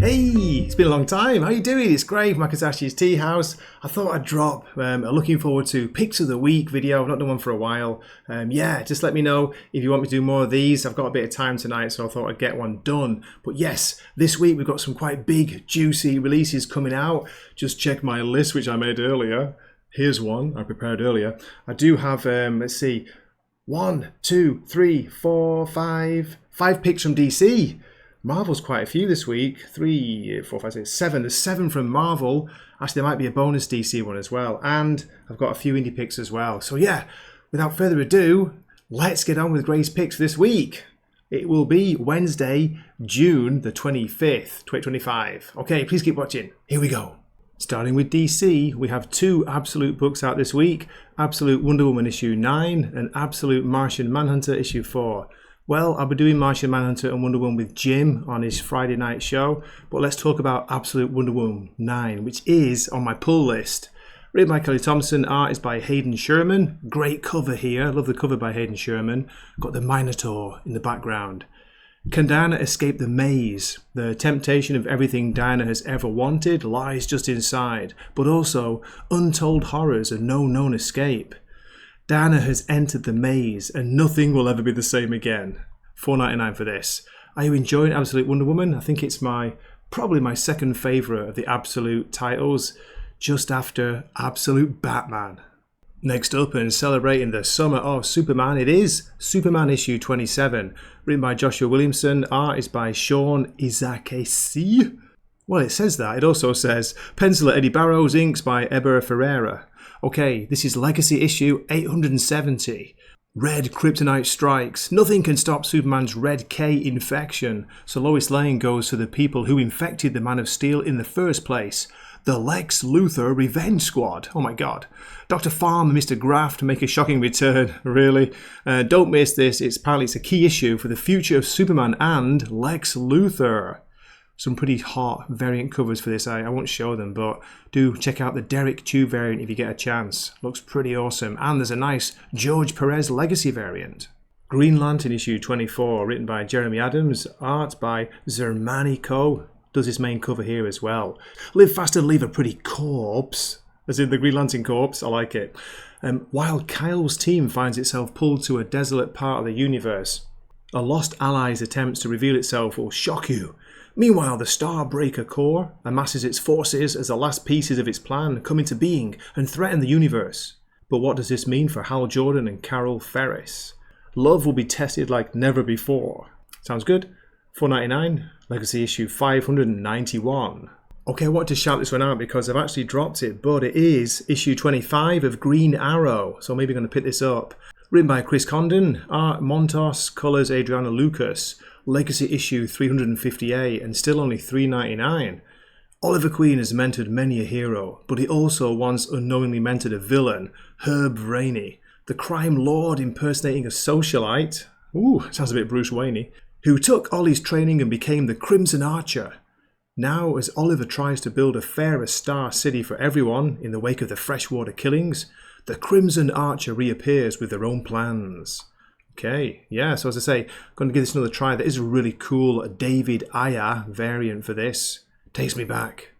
Hey, it's been a long time. How you doing? It's Grave, Wakizashi's Teahouse. I thought I'd drop a looking forward to Picks of the Week video. I've not done one for a while. Yeah, just let me know if you want me to do more of these. I've got a bit of time tonight, so I thought I'd get one done. But yes, this week we've got some quite big, juicy releases coming out. Just check my list, which I made earlier. Here's one I prepared earlier. I do have, let's see, 1, 2, 3, 4, 5 picks from DC. Marvel's quite a few this week. 3, 4, 5, 6, 7. There's 7 from Marvel. Actually, there might be a bonus DC one as well. And I've got a few indie picks as well. So yeah, without further ado, let's get on with Gray's picks this week. It will be Wednesday, June the 25th, 2025. Okay, please keep watching. Here we go. Starting with DC, we have 2 Absolute books out this week. Absolute Wonder Woman issue 9 and Absolute Martian Manhunter issue 4. Well, I'll be doing Martian Manhunter and Wonder Woman with Jim on his Friday night show, but let's talk about Absolute Wonder Woman 9, which is on my pull list. Written by Kelly Thompson, art is by Hayden Sherman. Great cover here, I love the cover by Hayden Sherman. Got the Minotaur in the background. Can Diana escape the maze? The temptation of everything Diana has ever wanted lies just inside, but also untold horrors and no known escape. Diana has entered the maze and nothing will ever be the same again. $4.99 for this. Are you enjoying Absolute Wonder Woman? I think it's probably my second favourite of the Absolute titles, just after Absolute Batman. Next up, and celebrating the summer of Superman, it is Superman issue 27, written by Joshua Williamson. Art is by Sean Izakesi. Well, it says that. It also says penciler Eddie Barrows, inks by Eber Ferreira. Okay, this is Legacy issue 870. Red Kryptonite strikes. Nothing can stop Superman's Red K infection, so Lois Lane goes to the people who infected the Man of Steel in the first place. The Lex Luthor Revenge Squad. Oh my god. Dr. Farm and Mr. Graft make a shocking return, really. Don't miss this, apparently it's a key issue for the future of Superman and Lex Luthor. Some pretty hot variant covers for this. I won't show them, but do check out the Derek Tube variant if you get a chance. Looks pretty awesome. And there's a nice George Perez Legacy variant. Green Lantern issue 24, written by Jeremy Adams. Art by Zermani Co. Does his main cover here as well. Live fast and leave a pretty corpse. As in the Green Lantern corpse. I like it. While Kyle's team finds itself pulled to a desolate part of the universe, a lost ally's attempts to reveal itself will shock you. Meanwhile, the Starbreaker Corps amasses its forces as the last pieces of its plan come into being and threaten the universe. But what does this mean for Hal Jordan and Carol Ferris? Love will be tested like never before. Sounds good? $4.99, Legacy issue 591. Okay, I want to shout this one out because I've actually dropped it, but it is issue 25 of Green Arrow, so maybe I'm going to pick this up. Written by Chris Condon, art Montos, colours Adriana Lucas. Legacy issue 358 and still only $3.99. Oliver Queen has mentored many a hero, but he also once unknowingly mentored a villain, Herb Rainey, the crime lord impersonating a socialite. Ooh, sounds a bit Bruce Wayne-y. Who took Ollie's training and became the Crimson Archer. Now, as Oliver tries to build a fairer star city for everyone in the wake of the freshwater killings, the Crimson Archer reappears with their own plans. Okay, yeah, so as I say, I'm going to give this another try. There is a really cool David Ayer variant for this. Takes me back.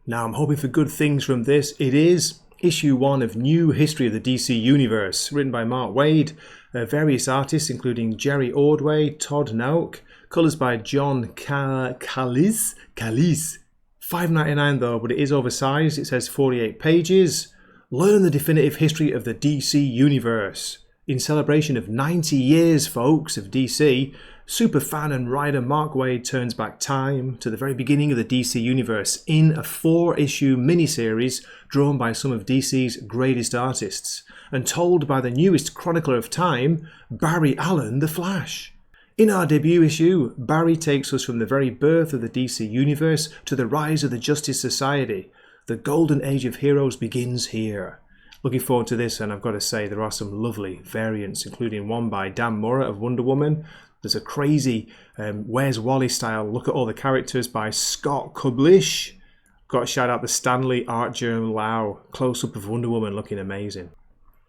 Now, I'm hoping for good things from this. It is issue 1 of New History of the DC Universe, written by Mark Waid. Various artists, including Jerry Ordway, Todd Nauck. Colours by John Calise. $5.99 though, but it is oversized. It says 48 pages. Learn the definitive history of the DC Universe. In celebration of 90 years, folks, of DC, superfan and writer Mark Waid turns back time to the very beginning of the DC Universe in a 4-issue miniseries drawn by some of DC's greatest artists and told by the newest chronicler of time, Barry Allen the Flash. In our debut issue, Barry takes us from the very birth of the DC Universe to the rise of the Justice Society. The golden age of heroes begins here. Looking forward to this, and I've got to say there are some lovely variants, including one by Dan Mora of Wonder Woman. There's a crazy Where's Wally style look at all the characters by Scott Kublish. Got to shout out the Stanley Art Journal Lau close-up of Wonder Woman looking amazing.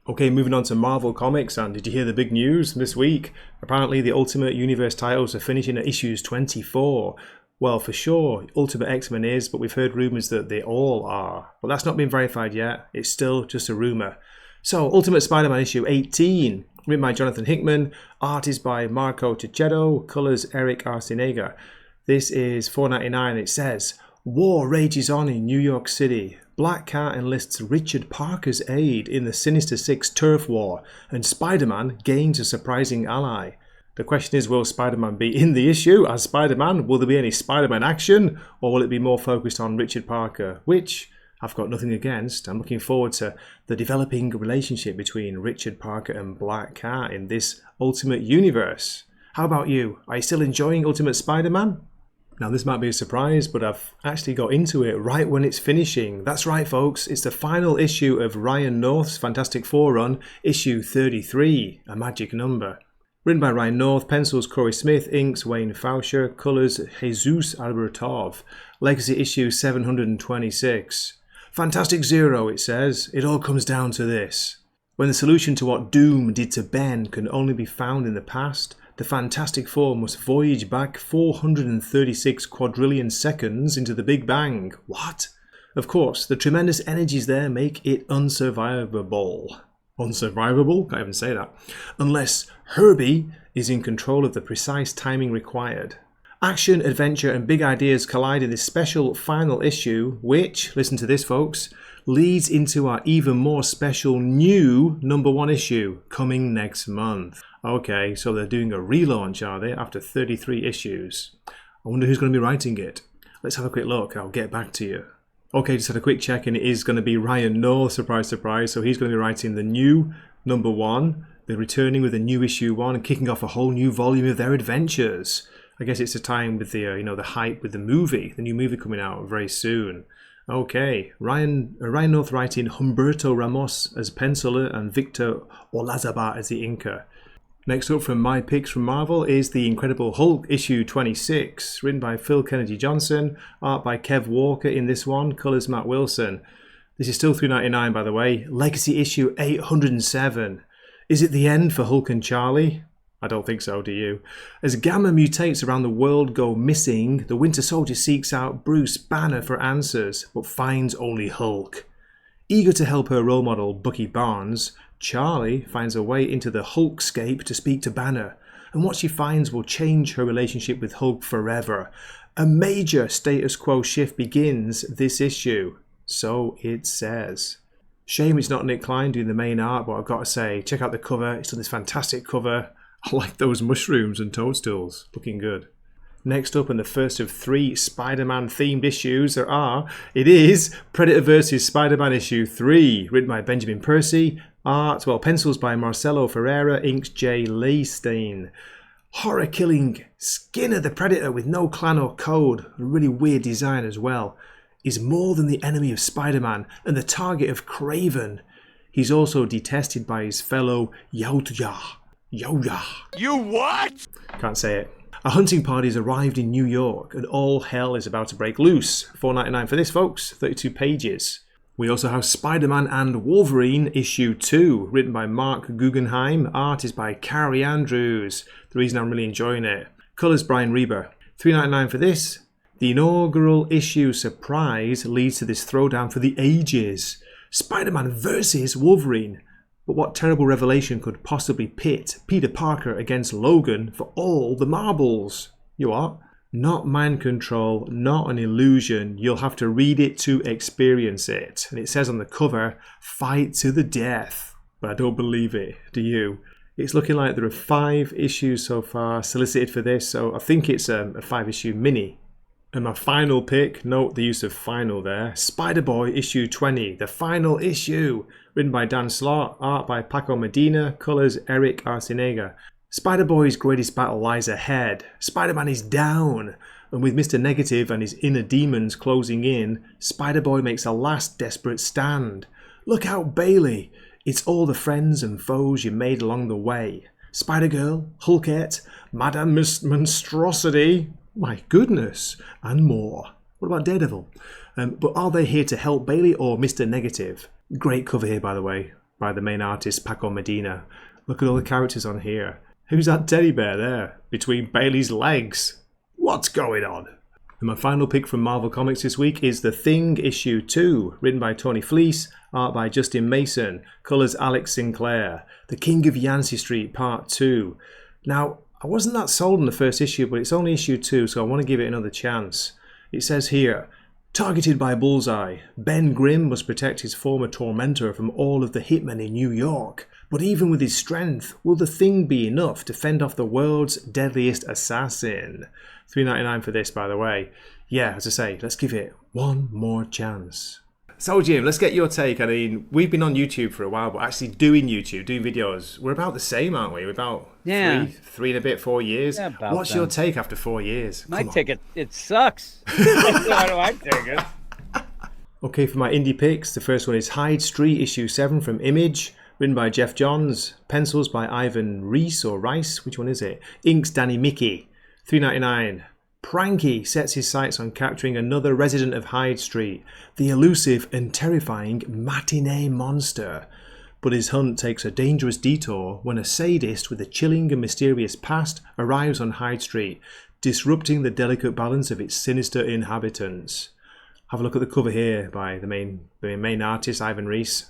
Okay, moving on to Marvel Comics, and did you hear the big news this week? Apparently the Ultimate Universe titles are finishing at issues 24. Well, for sure, Ultimate X-Men is, but we've heard rumours that they all are. But that's not been verified yet. It's still just a rumour. So, Ultimate Spider-Man issue 18, written by Jonathan Hickman, art is by Marco Tichetto, colours Eric Arciniega. This is $4.99. It says, war rages on in New York City. Black Cat enlists Richard Parker's aid in the Sinister Six turf war, and Spider-Man gains a surprising ally. The question is, will Spider-Man be in the issue as Spider-Man? Will there be any Spider-Man action? Or will it be more focused on Richard Parker? Which I've got nothing against. I'm looking forward to the developing relationship between Richard Parker and Black Cat in this Ultimate Universe. How about you? Are you still enjoying Ultimate Spider-Man? Now this might be a surprise, but I've actually got into it right when it's finishing. That's right folks, it's the final issue of Ryan North's Fantastic Four run, issue 33, a magic number. Written by Ryan North, pencils Corey Smith, inks Wayne Fauscher, colours Jesus Albertov. Legacy issue 726. Fantastic Zero, it says. It all comes down to this. When the solution to what Doom did to Ben can only be found in the past, the Fantastic Four must voyage back 436 quadrillion seconds into the Big Bang. What? Of course, the tremendous energies there make it unsurvivable. Unsurvivable? Can't even say that. Unless Herbie is in control of the precise timing required. Action, adventure, and big ideas collide in this special final issue, which, listen to this folks, leads into our even more special new #1 issue coming next month. Okay, so they're doing a relaunch, are they, after 33 issues? I wonder who's going to be writing it. Let's have a quick look. I'll get back to you. Okay, just had a quick check, and it is going to be Ryan North, surprise, surprise. So he's going to be writing the new #1. They're returning with a new issue 1 and kicking off a whole new volume of their adventures. I guess it's a time with the, the hype with the movie, the new movie coming out very soon. Okay, Ryan North writing Humberto Ramos as penciler and Victor Olazábal as the inker. Next up from my picks from Marvel is The Incredible Hulk issue 26, written by Phil Kennedy Johnson, art by Kev Walker in this one, colours Matt Wilson. This is still $3.99 by the way. Legacy issue 807. Is it the end for Hulk and Charlie? I don't think so, do you? As Gamma mutates around the world go missing, the Winter Soldier seeks out Bruce Banner for answers, but finds only Hulk. Eager to help her role model, Bucky Barnes, Charlie finds a way into the Hulkscape to speak to Banner, and what she finds will change her relationship with Hulk forever. A major status quo shift begins this issue, so it says. Shame it's not Nick Klein doing the main art, but I've got to say, check out the cover. It's done this fantastic cover. I like those mushrooms and toadstools, looking good. Next up, and the first of 3 Spider-Man themed issues it is Predator vs. Spider-Man issue 3, written by Benjamin Percy, pencils by Marcelo Ferreira, inks Jay Leistein. Horror-killing Skinner the Predator with no clan or code, a really weird design as well, is more than the enemy of Spider-Man and the target of Kraven. He's also detested by his fellow Yautja. You what? Can't say it. A hunting party has arrived in New York and all hell is about to break loose. $4.99 for this, folks. 32 pages. We also have Spider-Man and Wolverine issue 2, written by Mark Guggenheim. Art is by Carrie Andrews. The reason I'm really enjoying it. Colours Brian Reber. $3.99 for this. The inaugural issue surprise leads to this throwdown for the ages. Spider-Man versus Wolverine. But what terrible revelation could possibly pit Peter Parker against Logan for all the marbles? You what? Not mind control, not an illusion. You'll have to read it to experience it. And it says on the cover, fight to the death. But I don't believe it, do you? It's looking like there are 5 issues so far solicited for this, so I think it's a 5-issue mini. And my final pick, note the use of final there, Spider-Boy issue 20, the final issue, written by Dan Slott, art by Paco Medina, colours Eric Arciniega. Spider-Boy's greatest battle lies ahead. Spider-Man is down, and with Mr. Negative and his inner demons closing in, Spider-Boy makes a last desperate stand. Look out, Bailey! It's all the friends and foes you made along the way. Spider-Girl, Hulkette, Madame Monstrosity, my goodness, and more. What about Daredevil? But are they here to help Bailey or Mr. Negative? Great cover here, by the way, by the main artist, Paco Medina. Look at all the characters on here. Who's that teddy bear there, between Bailey's legs? What's going on? And my final pick from Marvel Comics this week is The Thing issue 2, written by Tony Fleece, art by Justin Mason, colours Alex Sinclair. The King of Yancey Street Part 2. Now, I wasn't that sold on the first issue, but it's only issue 2, so I want to give it another chance. It says here, targeted by Bullseye, Ben Grimm must protect his former tormentor from all of the hitmen in New York. But even with his strength, will the Thing be enough to fend off the world's deadliest assassin? $3.99 for this, by the way. Yeah, as I say, let's give it one more chance. So Jim, let's get your take. I mean, we've been on YouTube for a while, but actually doing videos, we're about the same, aren't we? We're about three and a bit, 4 years. Yeah, What's your take after 4 years? My take it sucks. Why do I take it? Okay, for my indie picks, the first one is Hyde Street issue 7 from Image, written by Jeff Johns, pencils by Ivan Reis or Rice, which one is it? Inks Danny Mickey, $3.99. Pranky sets his sights on capturing another resident of Hyde Street, the elusive and terrifying matinee monster. But his hunt takes a dangerous detour when a sadist with a chilling and mysterious past arrives on Hyde Street, disrupting the delicate balance of its sinister inhabitants. Have a look at the cover here by the main artist, Ivan Reis,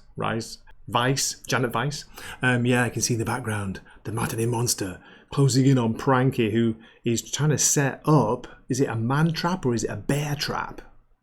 Janet Weiss. Yeah, I can see in the background the matinee monster closing in on Pranky, who is trying to set up, is it a man trap or is it a bear trap?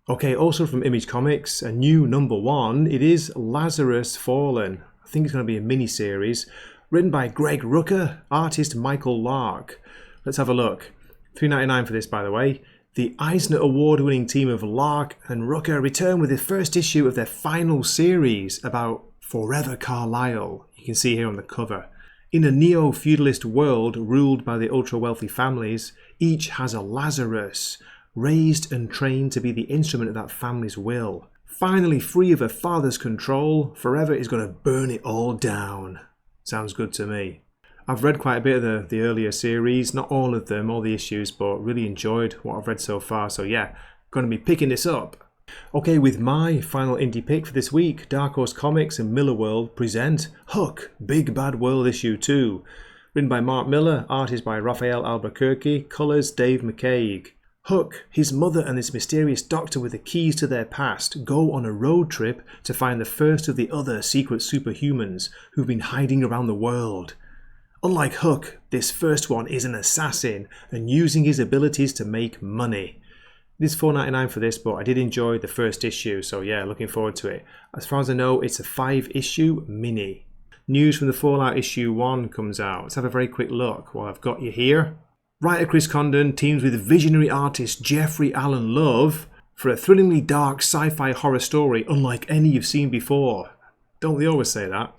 Okay, also from Image Comics, a new #1, it is Lazarus Fallen. I think it's going to be a mini-series, written by Greg Rucka, artist Michael Lark. Let's have a look. $3.99 for this, by the way. The Eisner Award-winning team of Lark and Rucka return with the first issue of their final series about Forever Carlisle. You can see here on the cover. In a neo-feudalist world ruled by the ultra-wealthy families, each has a Lazarus, raised and trained to be the instrument of that family's will. Finally free of her father's control, Forever is going to burn it all down. Sounds good to me. I've read quite a bit of the earlier series, not all of them, all the issues, but really enjoyed what I've read so far. So yeah, going to be picking this up. Okay, with my final indie pick for this week, Dark Horse Comics and Miller World present Huck, Big Bad World issue 2. Written by Mark Miller, art is by Raphael Albuquerque, colours Dave McCaig. Huck, his mother and this mysterious doctor with the keys to their past go on a road trip to find the first of the other secret superhumans who've been hiding around the world. Unlike Huck, this first one is an assassin and using his abilities to make money. It is $4.99 for this, but I did enjoy the first issue, so yeah, looking forward to it. As far as I know, it's a 5-issue mini. News from the Fallout issue 1 comes out. Let's have a very quick look while I've got you here. Writer Chris Condon teams with visionary artist Jeffrey Allen Love for a thrillingly dark sci-fi horror story unlike any you've seen before. Don't they always say that?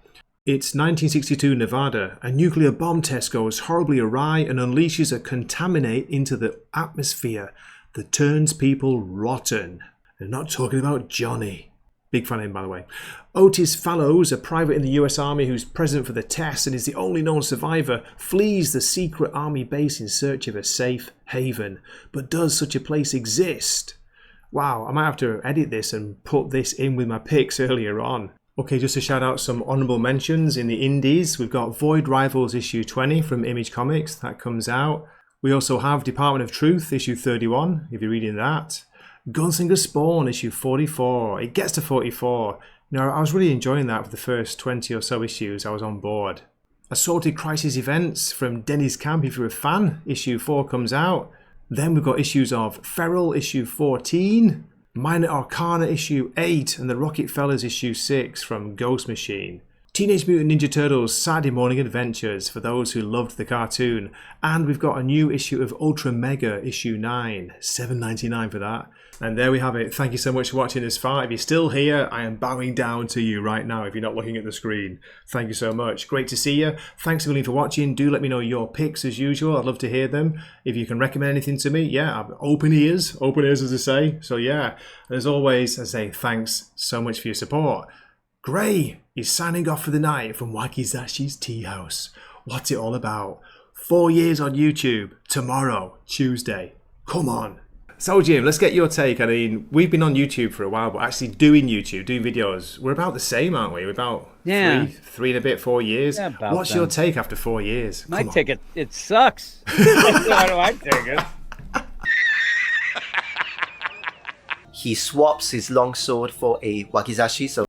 It's 1962 Nevada. A nuclear bomb test goes horribly awry and unleashes a contaminate into the atmosphere that turns people rotten. I'm not talking about Johnny. Big fan of him, by the way. Otis Fallows, a private in the US Army who's present for the test and is the only known survivor, flees the secret army base in search of a safe haven. But does such a place exist? Wow, I might have to edit this and put this in with my picks earlier on. Okay, just to shout out some honourable mentions in the indies. We've got Void Rivals issue 20 from Image Comics. That comes out. We also have Department of Truth, issue 31, if you're reading that. Gunslinger Spawn, issue 44. It gets to 44. Now, I was really enjoying that for the first 20 or so issues. I was on board. Assorted Crisis Events from Denny's Camp, if you're a fan. Issue 4 comes out. Then we've got issues of Feral, issue 14. Minor Arcana, issue 8. And the Rocket Fellas, issue 6 from Ghost Machine. Teenage Mutant Ninja Turtles Saturday Morning Adventures for those who loved the cartoon. And we've got a new issue of Ultra Mega issue 9, $7.99 for that. And there we have it. Thank you so much for watching this far. If you're still here, I am bowing down to you right now if you're not looking at the screen. Thank you so much. Great to see you. Thanks a million for watching. Do let me know your picks as usual. I'd love to hear them. If you can recommend anything to me, yeah, I'm open ears as I say. So yeah, and as always, I say thanks so much for your support. Gray is signing off for the night from Wakizashi's Teahouse. What's it all about? 4 years on YouTube, tomorrow, Tuesday. Come on. So Jim, let's get your take. I mean, we've been on YouTube for a while, but actually doing videos, we're about the same, aren't we? We're about three and a bit, 4 years. Yeah, What's your take after 4 years? My take it sucks. Why do I take it? He swaps his longsword for a Wakizashi, so